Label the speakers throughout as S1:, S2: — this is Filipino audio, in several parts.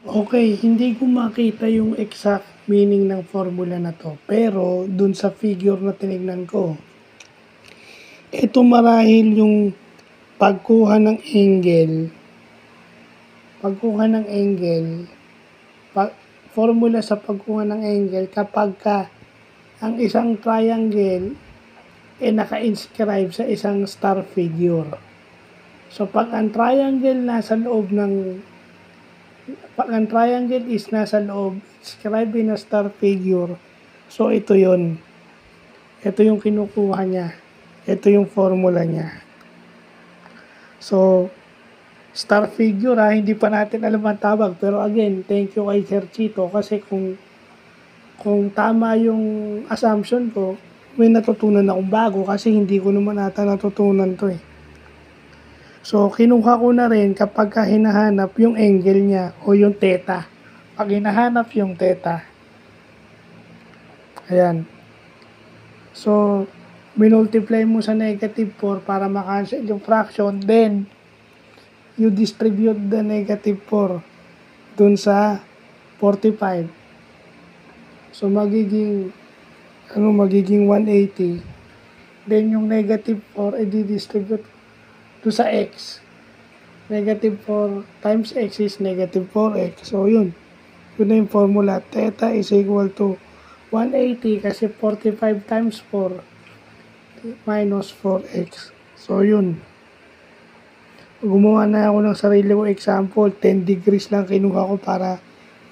S1: Okay, hindi ko makita yung exact meaning ng formula na 'to, pero dun sa figure na tinignan ko, ito marahil yung pagkuha ng angle, pa formula sa pagkuha ng angle kapagka ang isang triangle, naka-inscribe sa isang star figure. So, 'pag ang triangle is nasa loob, inscribed in a star figure, so ito yon. Ito yung kinukuha niya. Ito yung formula niya. So, star figure hindi pa natin alam ang tawag. Pero again, thank you kay Sir Chito kasi kung tama yung assumption ko, may natutunan akong bago kasi hindi ko naman ata natutunan to eh. So, kinuha ko na rin kapag hinahanap yung angle niya o yung theta. Pag hinahanap yung theta, ayan. So, minultiply mo sa -4 para makancel yung fraction, then, you distribute the -4 dun sa 45. So, magiging 180. Then, yung -4, i-distribute dun sa x. -4 times x is -4x. So, yun. Yun na yung formula. Theta is equal to 180 kasi 45 times 4 minus 4x. So, yun. Gumawa na ako ng sarili kong example. 10 degrees lang kinuha ko para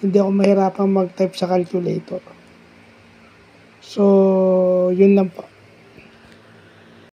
S1: hindi ako mahirapang mag-type sa calculator. So, yun lang po.